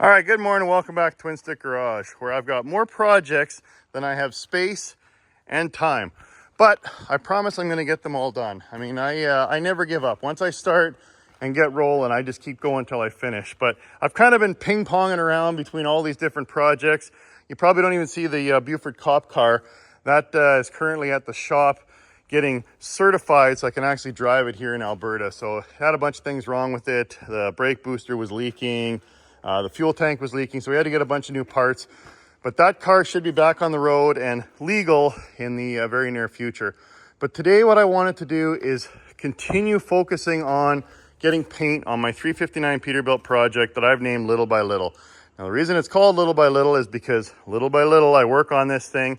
All right, good morning. Welcome back to TwinStick Garage, where I've got more projects than I have space and time. But I promise I'm going to get them all done. I mean, I never give up. Once I start and get rolling, I just keep going until I finish. But I've kind of been ping-ponging around between all these different projects. You probably don't even see the Buford cop car. That is currently at the shop getting certified so I can actually drive it here in Alberta. So it had a bunch of things wrong with it. The brake booster was leaking. The fuel tank was leaking, so we had to get a bunch of new parts. But that car should be back on the road and legal in the very near future. But today what I wanted to do is continue focusing on getting paint on my 359 Peterbilt project that I've named Little by Little. Now the reason it's called Little by Little is because little by little I work on this thing.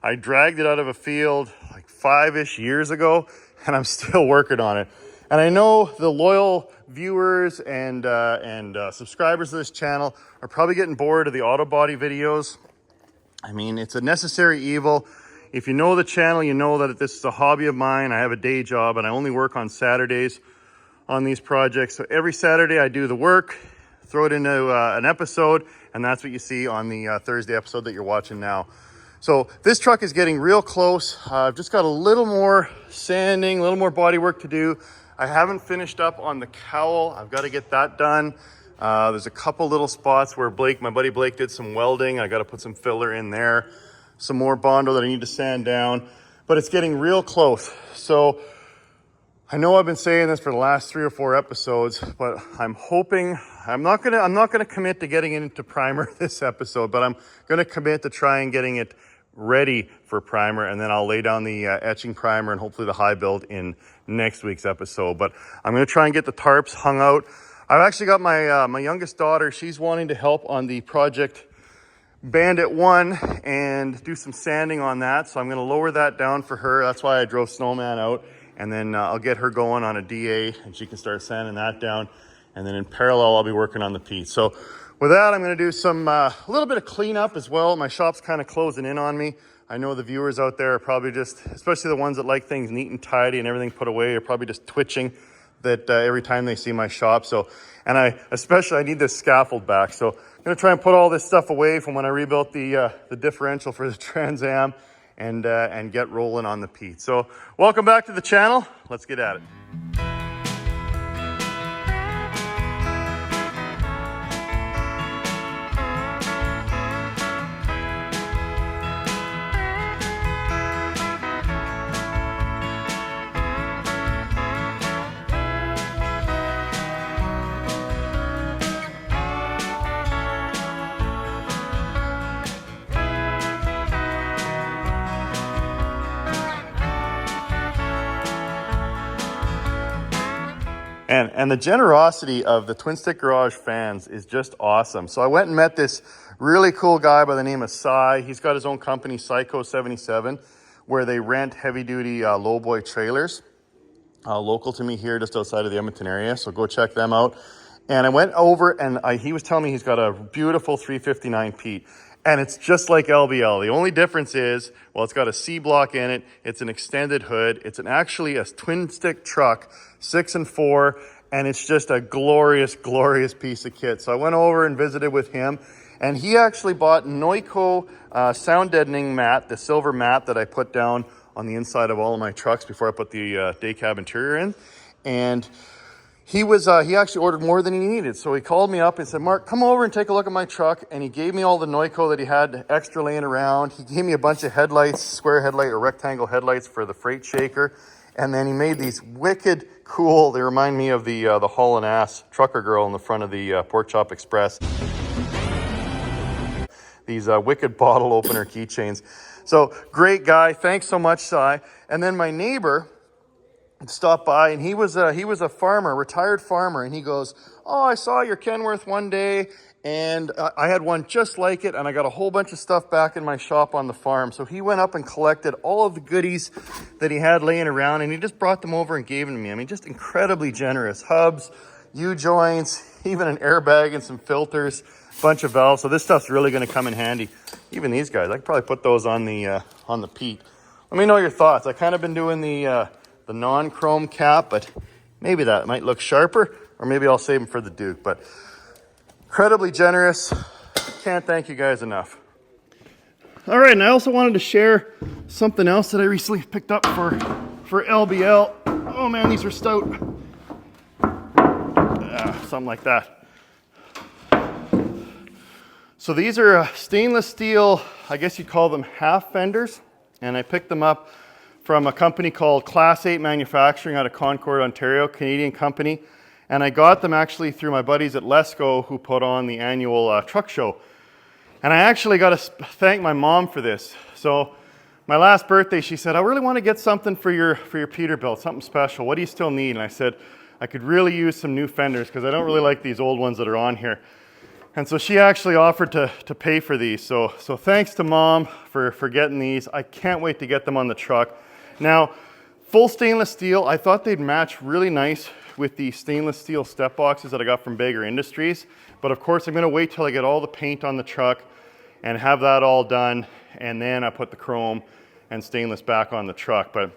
I dragged it out of a field like 5-ish years ago, and I'm still working on it. And I know the loyal viewers and subscribers to this channel are probably getting bored of the auto body videos. I mean, it's a necessary evil. If you know the channel, you know that this is a hobby of mine. I have a day job and I only work on Saturdays on these projects. So every Saturday I do the work, throw it into an episode, and that's what you see on the Thursday episode that you're watching now. So this truck is getting real close. I've just got a little more sanding, a little more body work to do. I haven't finished up on the cowl. I've got to get that done. There's a couple little spots where my buddy Blake did some welding. I got to put some filler in there. Some more Bondo that I need to sand down, but it's getting real close. So I know I've been saying this for the last 3 or 4 episodes, but I'm hoping, I'm not gonna commit to getting into primer this episode, but I'm gonna commit to try and getting it ready for primer, and then I'll lay down the etching primer and hopefully the high build in next week's episode. But I'm going to try and get the tarps hung out. I've actually got my youngest daughter. She's wanting to help on the Project Bandit 1 and do some sanding on that. So I'm going to lower that down for her. That's why I drove Snowman out. And then I'll get her going on a DA and she can start sanding that down. And then in parallel, I'll be working on the Pete. So with that, I'm going to do some a little bit of cleanup as well. My shop's kind of closing in on me. I know the viewers out there are probably just, especially the ones that like things neat and tidy and everything put away, are probably just twitching that every time they see my shop. So, and I need this scaffold back. So I'm going to try and put all this stuff away from when I rebuilt the differential for the Trans Am and get rolling on the Pete. So welcome back to the channel. Let's get at it. And the generosity of the TwinStick Garage fans is just awesome. So I went and met this really cool guy by the name of Cy. He's got his own company, Psycho 77, where they rent heavy-duty lowboy trailers, local to me here just outside of the Edmonton area. So go check them out. And I went over and he was telling me he's got a beautiful 359 Pete. And it's just like LBL. The only difference is, well, it's got a C block in it. It's an extended hood. It's actually a twin stick truck, 6 and 4. And it's just a glorious, glorious piece of kit. So I went over and visited with him. And he actually bought Noiko sound deadening mat, the silver mat that I put down on the inside of all of my trucks before I put the day cab interior in. And he actually ordered more than he needed. So he called me up and said, Mark, come over and take a look at my truck. And he gave me all the Noiko that he had extra laying around. He gave me a bunch of headlights, square headlight or rectangle headlights for the freight shaker. And then he made these wicked cool, they remind me of the haul and ass trucker girl in the front of the Pork Chop Express. These wicked bottle opener keychains. So great guy. Thanks so much, Cy. And then my neighbor stopped by, and he was a farmer, retired farmer, and he goes, oh, I saw your Kenworth one day, and I had one just like it, and I got a whole bunch of stuff back in my shop on the farm. So he went up and collected all of the goodies that he had laying around, and he just brought them over and gave them to me. I mean, just incredibly generous. Hubs, U-joints, even an airbag and some filters, bunch of valves. So this stuff's really going to come in handy. Even these guys, I could probably put those on the Pete. Let me know your thoughts. I kind of been doing the non-chrome cap, but maybe that might look sharper, or maybe I'll save them for the Duke. But Incredibly generous. Can't thank you guys enough. All right, and I also wanted to share something else that I recently picked up for LBL. Oh man, these are stout. Something like that. So these are stainless steel, I guess you'd call them half fenders, and I picked them up from a company called Class 8 Manufacturing out of Concord, Ontario, Canadian company. And I got them actually through my buddies at Lesco who put on the annual truck show. And I actually got to thank my mom for this. So my last birthday, she said, I really want to get something for your Peterbilt, something special. What do you still need? And I said, I could really use some new fenders because I don't really like these old ones that are on here. And so she actually offered to pay for these. So thanks to Mom for getting these. I can't wait to get them on the truck. Now, full stainless steel, I thought they'd match really nice with the stainless steel step boxes that I got from Baker Industries. But of course, I'm gonna wait till I get all the paint on the truck and have that all done. And then I put the chrome and stainless back on the truck. But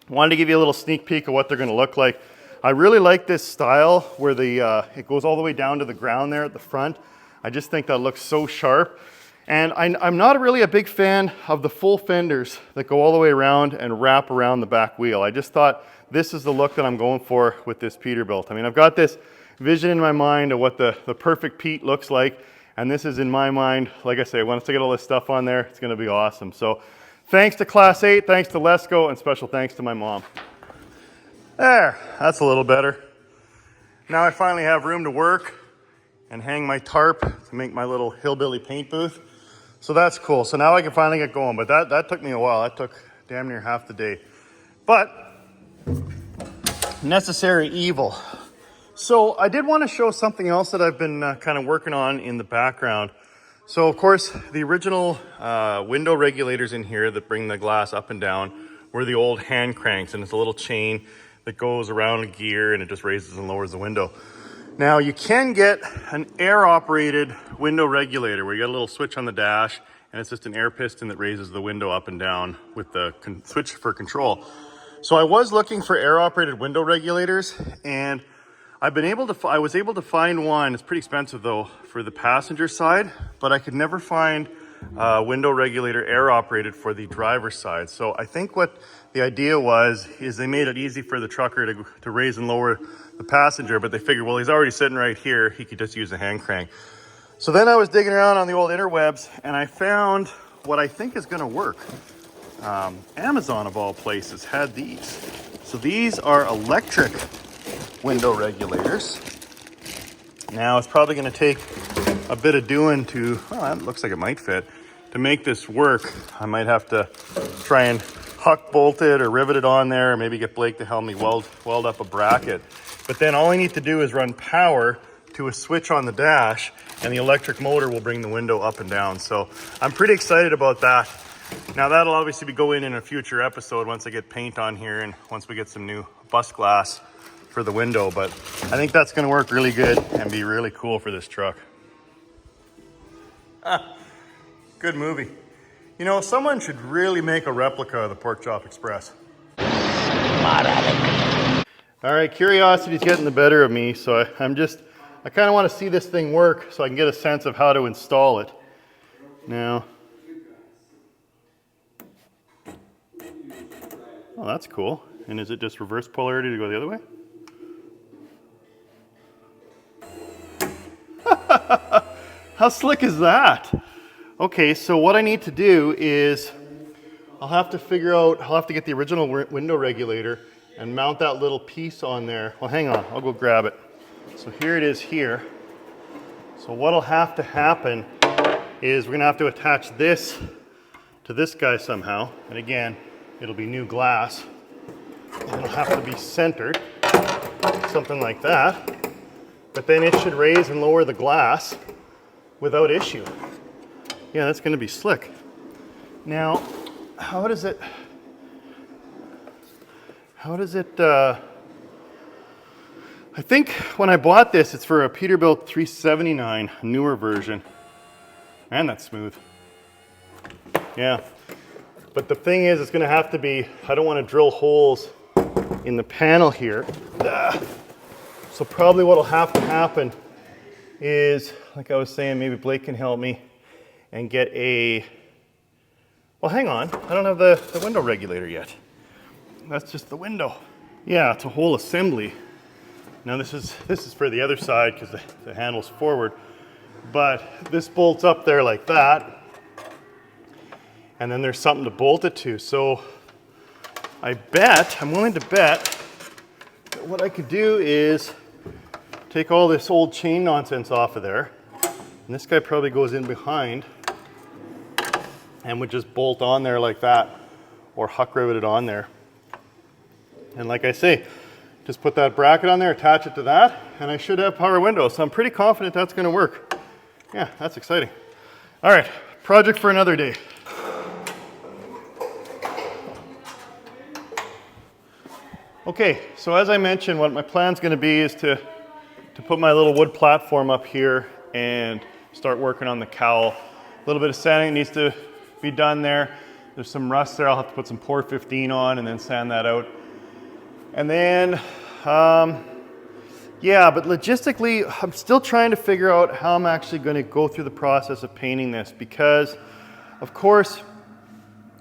I wanted to give you a little sneak peek of what they're gonna look like. I really like this style where it goes all the way down to the ground there at the front. I just think that looks so sharp. And I'm not really a big fan of the full fenders that go all the way around and wrap around the back wheel. I just thought this is the look that I'm going for with this Peterbilt. I mean, I've got this vision in my mind of what the perfect Pete looks like. And this is in my mind, like I say, once I get all this stuff on there, it's gonna be awesome. So thanks to Class 8, thanks to Lesco, and special thanks to my mom. There, that's a little better. Now I finally have room to work and hang my tarp to make my little hillbilly paint booth. So that's cool. So now I can finally get going, but that took me a while. That took damn near half the day. But necessary evil. So I did want to show something else that I've been kind of working on in the background. So of course, the original window regulators in here that bring the glass up and down were the old hand cranks, and it's a little chain that goes around a gear and it just raises and lowers the window. Now you can get an air operated window regulator where you got a little switch on the dash and it's just an air piston that raises the window up and down with the switch for control. So I was looking for air operated window regulators, and I was able to find one. It's pretty expensive though for the passenger side, but I could never find a window regulator air operated for the driver's side. So I think what the idea is they made it easy for the trucker to raise and lower the passenger, but they figured, well, he's already sitting right here, he could just use a hand crank. So then I was digging around on the old interwebs and I found what I think is gonna work. Amazon of all places had these. So these are electric window regulators. Now it's probably gonna take a bit of doing that looks like it might fit. To make this work, I might have to try and huck bolt it or rivet it on there, or maybe get Blake to help me weld up a bracket. But then all I need to do is run power to a switch on the dash, and the electric motor will bring the window up and down. So I'm pretty excited about that. Now that'll obviously be going in a future episode once I get paint on here and once we get some new bus glass for the window. But I think that's gonna work really good and be really cool for this truck. Good movie. You know, someone should really make a replica of the Pork Chop Express. All right, curiosity's getting the better of me, so I kind of want to see this thing work so I can get a sense of how to install it. Now, oh, that's cool. And is it just reverse polarity to go the other way? How slick is that? Okay, so what I need to do is I'll have to get the original window regulator and mount that little piece on there. Well, hang on, I'll go grab it. So here it is here. So what'll have to happen is we're gonna have to attach this to this guy somehow. And again, it'll be new glass. And it'll have to be centered, something like that. But then it should raise and lower the glass without issue. Yeah, that's gonna be slick. Now, how does it, I think when I bought this, it's for a Peterbilt 379, newer version. Man, that's smooth. Yeah, but the thing is, it's gonna have to be, I don't wanna drill holes in the panel here. So probably what'll have to happen is, like I was saying, maybe Blake can help me and get a, well, hang on, I don't have the window regulator yet. That's just the window. Yeah, it's a whole assembly. Now this is for the other side because the handle's forward, but this bolts up there like that, and then there's something to bolt it to. So I'm willing to bet that what I could do is take all this old chain nonsense off of there, and this guy probably goes in behind and would just bolt on there like that, or huck rivet it on there. And like I say, just put that bracket on there, attach it to that, and I should have power windows. So I'm pretty confident that's gonna work. Yeah, that's exciting. All right, project for another day. Okay, so as I mentioned, what my plan's gonna be is to put my little wood platform up here and start working on the cowl. A little bit of sanding needs to be done there. There's some rust there. I'll have to put some Pour 15 on and then sand that out. And then, yeah, but logistically, I'm still trying to figure out how I'm actually going to go through the process of painting this, because, of course,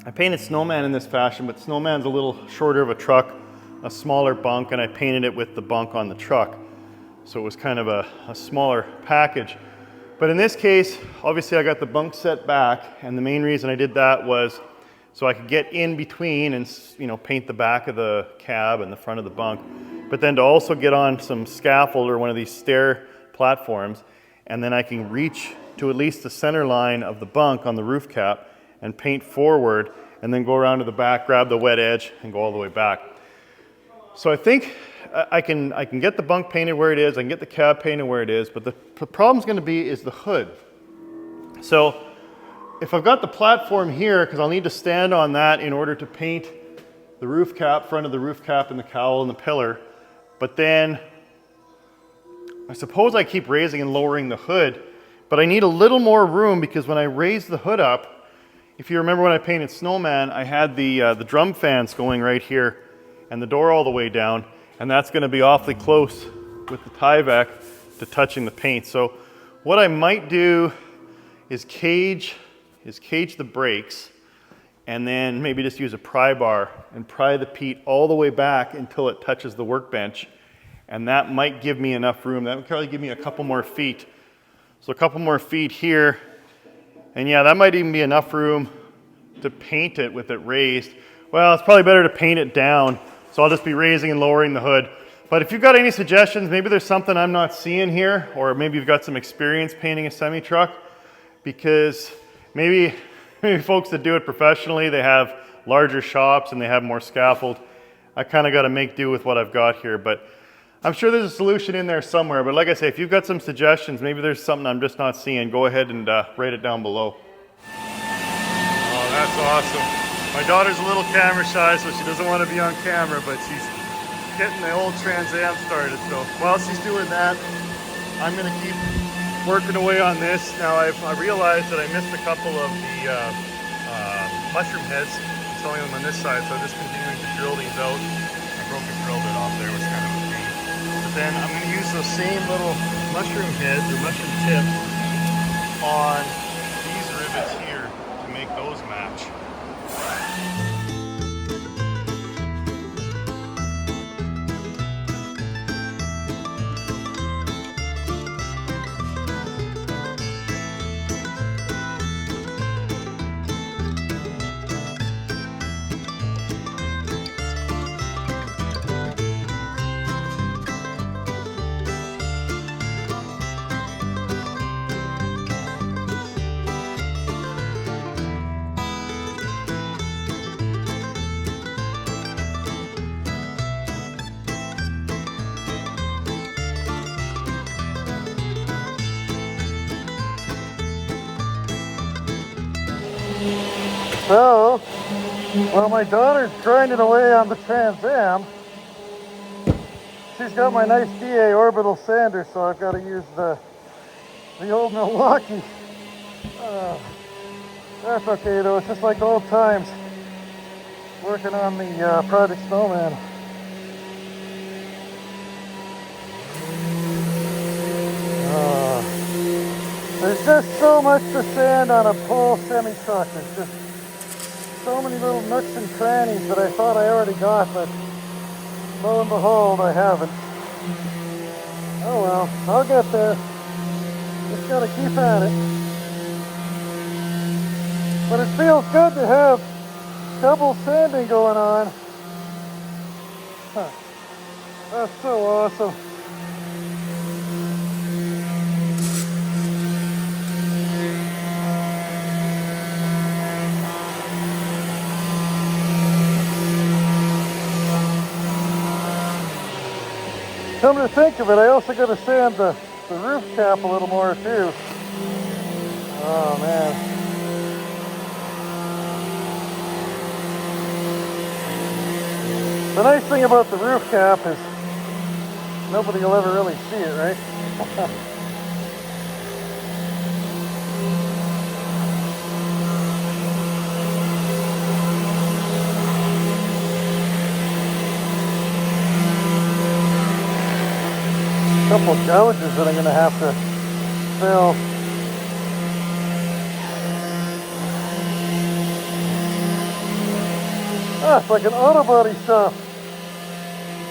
I painted Snowman in this fashion, but Snowman's a little shorter of a truck, a smaller bunk, and I painted it with the bunk on the truck. So it was kind of a smaller package. But in this case, obviously I got the bunk set back, and the main reason I did that was so I could get in between and, you know, paint the back of the cab and the front of the bunk, but then to also get on some scaffold or one of these stair platforms, and then I can reach to at least the center line of the bunk on the roof cap and paint forward, and then go around to the back, grab the wet edge, and go all the way back. So I think I can get the bunk painted where it is, I can get the cab painted where it is, but the problem's gonna be is the hood. So if I've got the platform here, because I'll need to stand on that in order to paint the roof cap, front of the roof cap, and the cowl and the pillar, but then I suppose I keep raising and lowering the hood, but I need a little more room, because when I raise the hood up, if you remember when I painted Snowman, I had the drum fans going right here and the door all the way down, and that's going to be awfully close with the Tyvek to touching the paint. So what I might do is cage the brakes, and then maybe just use a pry bar and pry the peat all the way back until it touches the workbench. And that might give me enough room. That would probably give me a couple more feet. So a couple more feet here. And yeah, that might even be enough room to paint it with it raised. Well, it's probably better to paint it down. So I'll just be raising and lowering the hood. But if you've got any suggestions, maybe there's something I'm not seeing here, or maybe you've got some experience painting a semi-truck, because maybe folks that do it professionally, they have larger shops and they have more scaffold. I kind of got to make do with what I've got here, but I'm sure there's a solution in there somewhere. But like I say, if you've got some suggestions, maybe there's something I'm just not seeing, go ahead and write it down below. Oh, that's awesome. My daughter's a little camera shy, so she doesn't want to be on camera, but she's getting the old Trans Am started. So while she's doing that, I'm going to keep working away on this. Now I realized that I missed a couple of the mushroom heads, installing them on this side, so I'm just continuing to drill these out. I broke a drill bit off there, which kind of a pain. But then I'm going to use those same little mushroom heads or mushroom tips on these rivets here to make those match. So, while my daughter's grinding away on the Trans Am, she's got my nice DA orbital sander, so I've got to use the old Milwaukee. That's okay though, it's just like old times working on the Project Snowman. There's just so much to sand on a pull semi-truck. There's just so many little nooks and crannies that I thought I already got, but lo and behold, I haven't. Oh well, I'll get there. Just gotta keep at it. But it feels good to have double sanding going on. Huh. That's so awesome. Come to think of it, I also got to sand the roof cap a little more too. Oh man. The nice thing about the roof cap is nobody will ever really see it, right? Couple of gouges that I'm going to have to fill. Ah, it's like an auto body shop.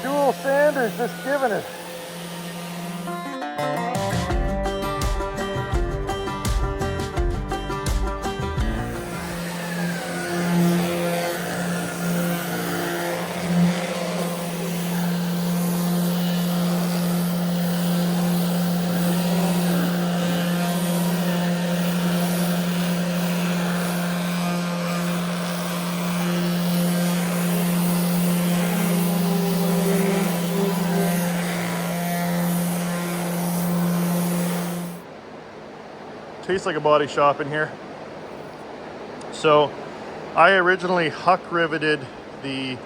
Dual sanders just giving it. Tastes like a body shop in here. So I originally huck riveted the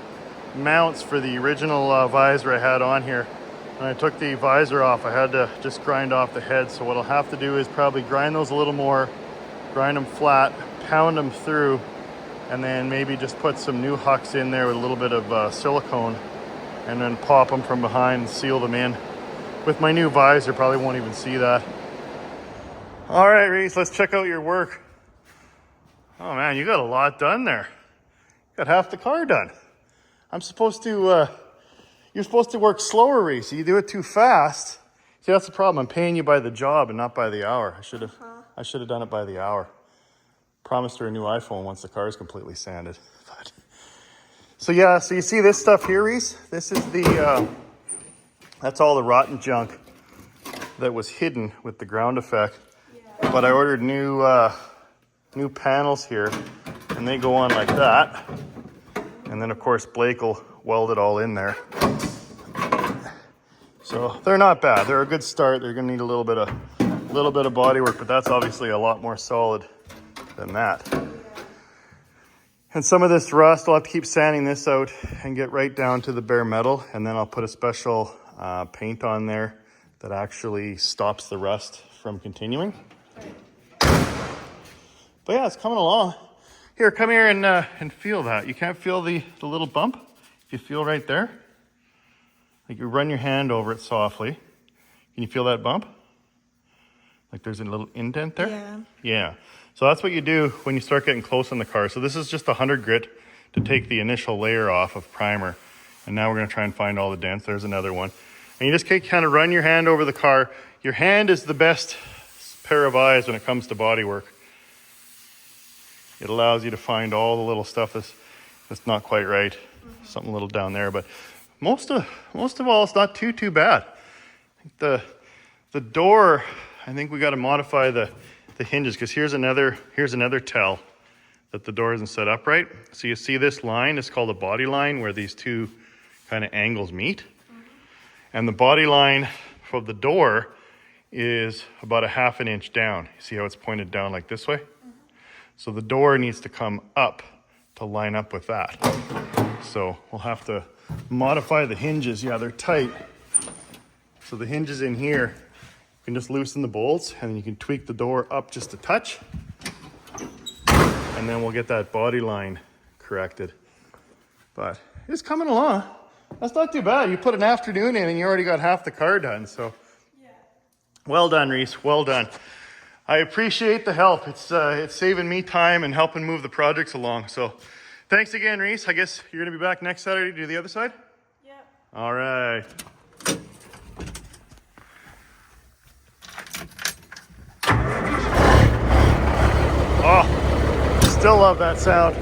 mounts for the original visor I had on here. When I took the visor off, I had to just grind off the head. So what I'll have to do is probably grind those a little more, grind them flat, pound them through, and then maybe just put some new hucks in there with a little bit of silicone, and then pop them from behind and seal them in. With my new visor, probably won't even see that. All right, Reese, let's check out your work. Oh man, you got a lot done there. You got half the car done. I'm supposed to, you're supposed to work slower, Reese. You do it too fast. See, that's the problem. I'm paying you by the job and not by the hour. I should have done it by the hour. Promised her a new iPhone once the car is completely sanded. But, so yeah, so you see this stuff here, Reese? This is the, that's all the rotten junk that was hidden with the ground effect. But I ordered new panels here, and they go on like that. And then of course Blake will weld it all in there. So they're not bad. They're a good start. They're gonna need a little bit of body work, but that's obviously a lot more solid than that. And some of this rust, I'll have to keep sanding this out and get right down to the bare metal, and then I'll put a special paint on there that actually stops the rust from continuing. But yeah, it's coming along. Here, come here and feel that. You can't feel the little bump? If you feel right there, like you run your hand over it softly. Can you feel that bump? Like there's a little indent there? Yeah. Yeah. So that's what you do when you start getting close on the car. So this is just a 100 grit to take the initial layer off of primer. And now we're gonna try and find all the dents. There's another one. And you just kind of run your hand over the car. Your hand is the best pair of eyes when it comes to body work. It allows you to find all the little stuff that's not quite right. Something a little down there, but most of all, it's not too bad. I think the door, I think we got to modify the hinges, because here's another tell that the door isn't set up right. So you see this line, it's called a body line, where these two kind of angles meet. And the body line for the door is about a ½ an inch down. You see how it's pointed down like this way? So the door needs to come up to line up with that. So we'll have to modify the hinges. Yeah, they're tight. So the hinges in here, you can just loosen the bolts, and then you can tweak the door up just a touch. And then we'll get that body line corrected. But it's coming along. That's not too bad. You put an afternoon in and you already got half the car done. So yeah. Well done, Reese. Well done. I appreciate the help. It's saving me time and helping move the projects along. So thanks again, Reese. I guess you're going to be back next Saturday to do the other side? Yeah. All right. Oh, still love that sound.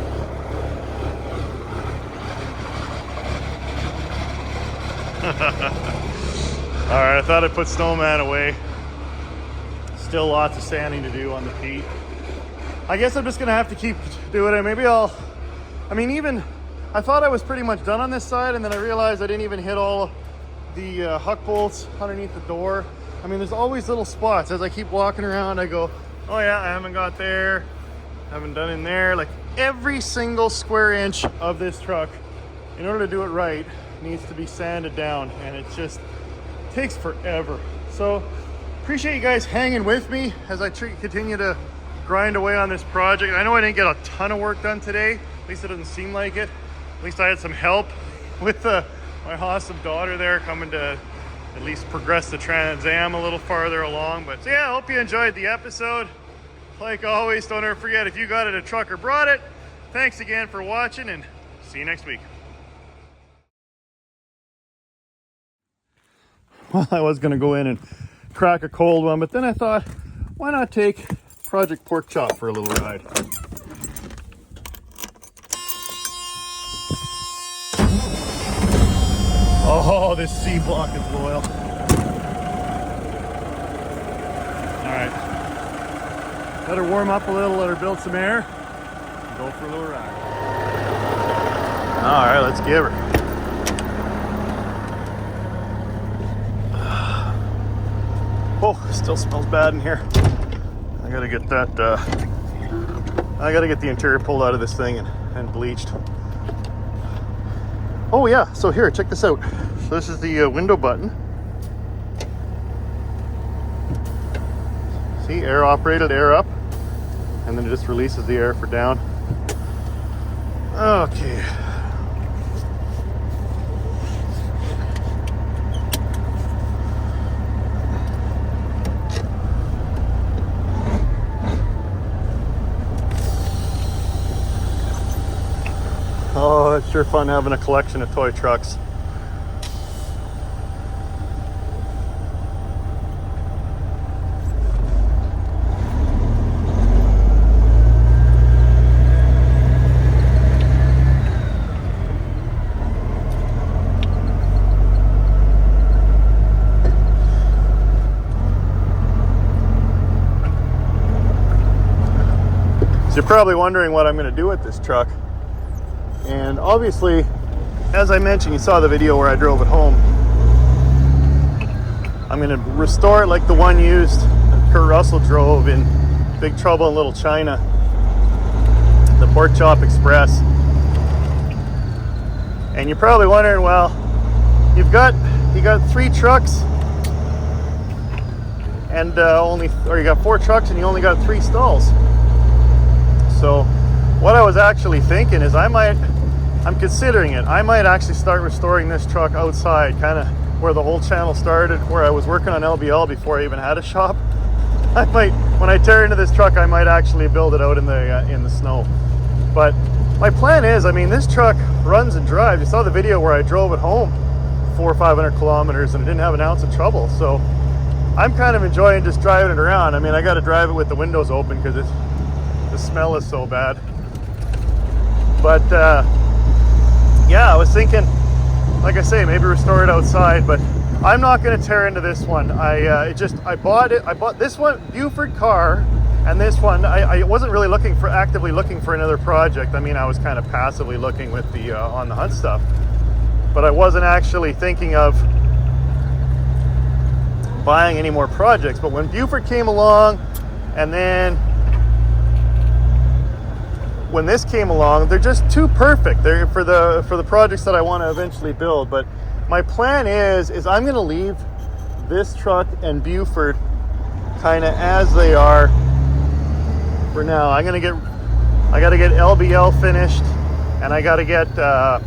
All right, I thought I'd put Snowman away. Still lots of sanding to do on the Pete. I guess I'm just gonna have to keep doing it. Maybe I thought I was pretty much done on this side, and then I realized I didn't even hit all the huck bolts underneath the door. I mean, there's always little spots. As I keep walking around, I go, oh yeah, I haven't got there, haven't done in there. Like every single square inch of this truck, in order to do it right, needs to be sanded down, and it just takes forever. So appreciate you guys hanging with me as I continue to grind away on this project. I know I didn't get a ton of work done today. At least it doesn't seem like it. At least I had some help with my awesome daughter there coming to at least progress the Trans Am a little farther along. But yeah, I hope you enjoyed the episode. Like always, don't ever forget, if you got it, a trucker brought it. Thanks again for watching, and see you next week. Well, I was gonna go in and crack a cold one, but then I thought, why not take Project Pork Chop for a little ride? Oh, this C block is loyal. All right, let her warm up a little, let her build some air, and go for a little ride. All right, let's give her. Oh, still smells bad in here. I gotta get that, I gotta get the interior pulled out of this thing and bleached. Oh yeah, so here, check this out. So this is the window button. See, air operated, air up. And then it just releases the air for down. Okay. Oh, it's sure fun having a collection of toy trucks. So you're probably wondering what I'm going to do with this truck. And obviously, as I mentioned, you saw the video where I drove it home. I'm going to restore it like the one used that Kurt Russell drove in Big Trouble in Little China, the Pork Chop Express. And you're probably wondering, well, you got 3 trucks and you got 4 trucks and you only got 3 stalls. So what I was actually thinking is I'm considering it. I might actually start restoring this truck outside, kind of where the whole channel started, where I was working on LBL before I even had a shop. When I tear into this truck, I might actually build it out in the snow. But my plan is, I mean, this truck runs and drives. You saw the video where I drove it home 400 or 500 kilometers and it didn't have an ounce of trouble. So I'm kind of enjoying just driving it around. I mean, I got to drive it with the windows open because the smell is so bad. But yeah, I was thinking, like I say, maybe restore it outside, but I'm not going to tear into this one. I bought this one, Buford car, and this one, I wasn't really actively looking for another project. I mean, I was kind of passively looking with the on the hunt stuff, but I wasn't actually thinking of buying any more projects. But when Buford came along, and then when this came along, they're just too perfect. They're for the projects that I want to eventually build. But my plan is I'm going to leave this truck and Buford kind of as they are for now. I got to get LBL finished, and I got to get the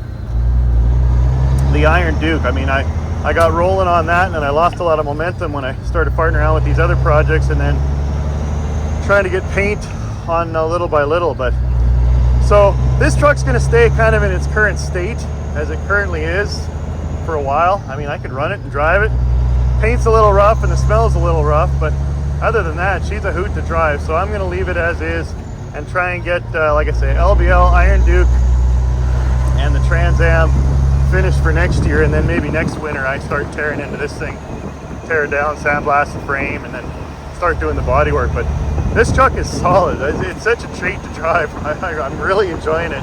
Iron Duke. I mean, I got rolling on that, and then I lost a lot of momentum when I started farting around with these other projects, and then trying to get paint on little by little. But so this truck's going to stay kind of in its current state as it currently is for a while. I mean, I could run it and drive it. Paint's a little rough and the smell's a little rough, but other than that, she's a hoot to drive. So I'm going to leave it as is and try and get, like I say, LBL, Iron Duke, and the Trans Am finished for next year. And then maybe next winter I start tearing into this thing, tear it down, sandblast the frame, and then start doing the body work. But this truck is solid. It's such a treat to drive. I'm really enjoying it.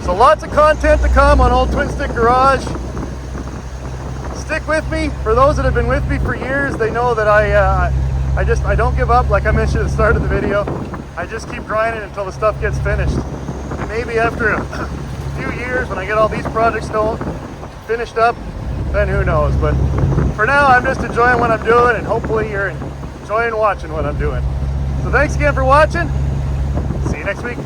So lots of content to come on old TwinStick Garage. Stick with me. For those that have been with me for years, they know that I don't give up. Like I mentioned at the start of the video, I just keep grinding until the stuff gets finished. And maybe after a few years, when I get all these projects finished up, then who knows. But for now, I'm just enjoying what I'm doing, and hopefully you're enjoying watching what I'm doing. So thanks again for watching. See you next week.